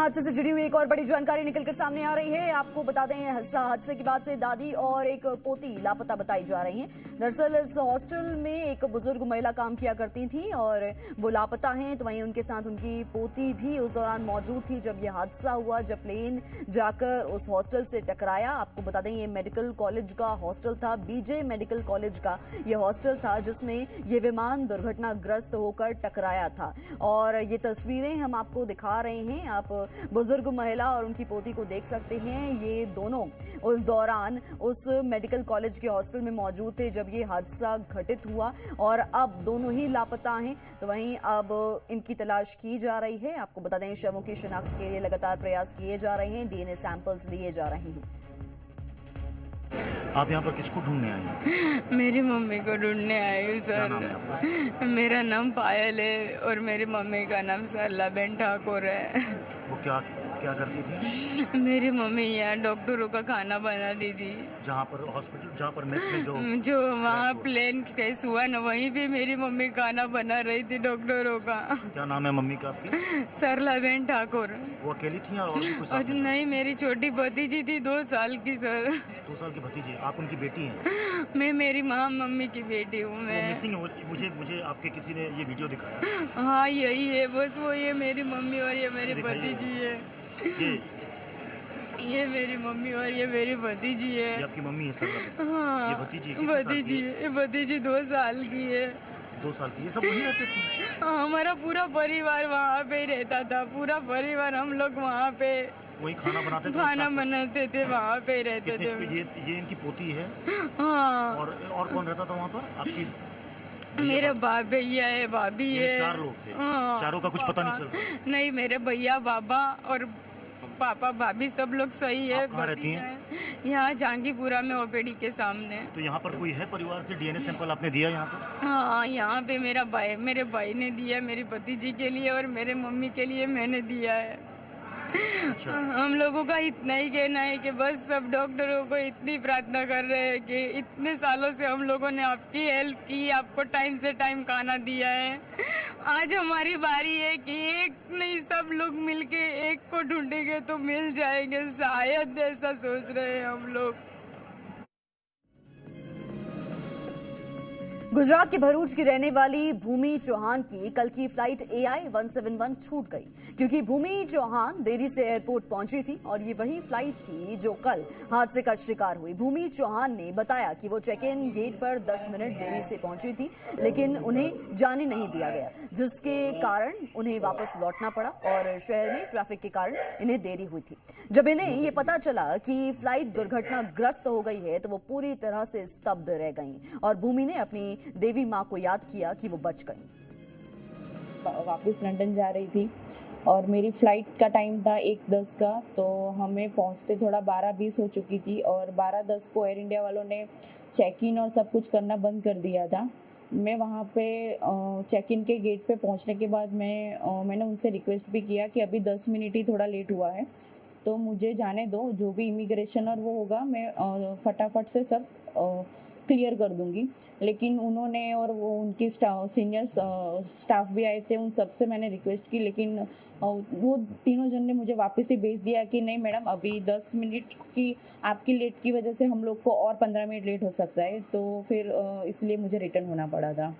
हादसे से जुड़ी हुई एक और बड़ी जानकारी निकलकर सामने आ रही है। आपको बता दें, हादसे के बाद से दादी और एक पोती लापता बताई जा रही हैं। दरअसल इस हॉस्टल में एक बुजुर्ग महिला काम किया करती थी और वो लापता हैं, तो वहीं उनके साथ उनकी पोती भी उस दौरान मौजूद थी जब यह हादसा हुआ, जब प्लेन जाकर उस हॉस्टल से टकराया। आपको बता दें, ये मेडिकल कॉलेज का हॉस्टल था, बीजे मेडिकल कॉलेज का ये हॉस्टल था जिसमें ये विमान दुर्घटनाग्रस्त होकर टकराया था। और ये तस्वीरें हम आपको दिखा रहे हैं, आप बुजुर्ग महिला और उनकी पोती को देख सकते हैं। ये दोनों उस दौरान उस मेडिकल कॉलेज के हॉस्टल में मौजूद थे जब ये हादसा घटित हुआ और अब दोनों ही लापता हैं। तो वहीं अब इनकी तलाश की जा रही है। आपको बता दें, शवों की शिनाख्त के लिए लगातार प्रयास किए जा रहे हैं, डीएनए सैंपल्स लिए जा रहे हैं। आप यहाँ पर किसको ढूंढने आई हैं? मेरी मम्मी को ढूंढने आई हूँ क्या नाम है सर। आपका? मेरा नाम पायल है और मेरी मम्मी का नाम सरलाबेन ठाकुर है। वो क्या क्या करती थी? मेरी मम्मी यहाँ डॉक्टरों का खाना बनाती थी। जहाँ पर हॉस्पिटल, जहाँ पर मेस में जो वहाँ प्लेन केस हुआ ना, वहीं पे मेरी मम्मी खाना बना रही थी डॉक्टरों का। क्या नाम है मम्मी का आपकी? सरलाबेन ठाकुर। वो अकेली थी और भी कुछ साथ और में? नहीं, मेरी छोटी भतीजी थी 2 साल की सर। 2 साल की भतीजी, आप उनकी बेटी हैं? मैं मेरी मम्मी की बेटी हूँ वो मैं। मिसिंग है, मुझे आपके किसी ने ये वीडियो दिखाया। हाँ यही है, बस वो ये मेरी मम्मी और ये मेरी दिखाइए। भतीजी है। ये मेरी मम्मी और ये मेरी भतीजी है। ये आपकी मम्मी है सर? हाँ ये भतीजी कितने साल की है? ये भतीजी 2 साल की है। 2 साल की। ये सब वहीं रहते थे? हाँ, हमारा पूरा परिवार वहाँ पे ही रहता था। पूरा परिवार हम लोग वहाँ पे वही खाना बनाते थे? खाना बनाते थे, वहाँ पे ही रहते थे। ये इनकी पोती है? हाँ। और कौन रहता था वहाँ पर आपकी? मेरे भैया है, भाभी है। 4 लोग थे? हाँ, चारों का कुछ पता नहीं चलता? नहीं, मेरे भैया, बाबा और पापा भाभी सब लोग सही है। आप कहाँ रहती हैं? यहाँ जहांगीपुरा में ओपीडी के सामने। तो यहाँ पर कोई है परिवार से? डीएनए सैंपल आपने दिया यहाँ पर? हाँ, यहाँ पे मेरे भाई ने दिया, मेरी भतीजी के लिए और मेरे मम्मी के लिए मैंने दिया है। अच्छा। हम लोगों का इतना ही कहना है कि बस सब डॉक्टरों को इतनी प्रार्थना कर रहे हैं कि इतने सालों से हम लोगों ने आपकी हेल्प की, आपको टाइम से टाइम खाना दिया है। आज हमारी बारी है कि एक नहीं, सब लोग मिलके एक को ढूंढेंगे तो मिल जाएंगे, शायद ऐसा सोच रहे हैं हम लोग। गुजरात के भरूच की रहने वाली भूमि चौहान की कल की फ्लाइट AI 171 छूट गई क्योंकि भूमि चौहान देरी से एयरपोर्ट पहुंची थी और ये वही फ्लाइट थी जो कल हादसे का शिकार हुई। भूमि चौहान ने बताया कि वो चेक इन गेट पर 10 मिनट देरी से पहुंची थी, लेकिन उन्हें जाने नहीं दिया गया, जिसके कारण उन्हें वापस लौटना पड़ा और शहर में ट्रैफिक के कारण इन्हें देरी हुई थी। जब इन्हें ये पता चला कि फ्लाइट दुर्घटनाग्रस्त हो गई है तो वो पूरी तरह से स्तब्ध रह गई और भूमि ने अपनी देवी माँ को याद किया कि वो बच गई। वापस लंदन जा रही थी और मेरी फ्लाइट का टाइम था 1:10 का, तो हमें पहुंचते थोड़ा 12:20 हो चुकी थी और 12:10 को एयर इंडिया वालों ने चेक इन और सब कुछ करना बंद कर दिया था। मैं वहाँ पे चेक इन के गेट पे पहुँचने के बाद मैंने उनसे रिक्वेस्ट भी किया कि अभी 10 मिनट ही थोड़ा लेट हुआ है तो मुझे जाने दो, जो भी इमिग्रेशन और वो होगा मैं फटाफट से सब क्लियर कर दूंगी। लेकिन उन्होंने और वो उनकी सीनियर स्टाफ भी आए थे, उन सब से मैंने रिक्वेस्ट की, लेकिन वो तीनों जन ने मुझे वापस ही भेज दिया कि नहीं मैडम, अभी 10 मिनट की आपकी लेट की वजह से हम लोग को और 15 मिनट लेट हो सकता है, तो फिर इसलिए मुझे रिटर्न होना पड़ा था।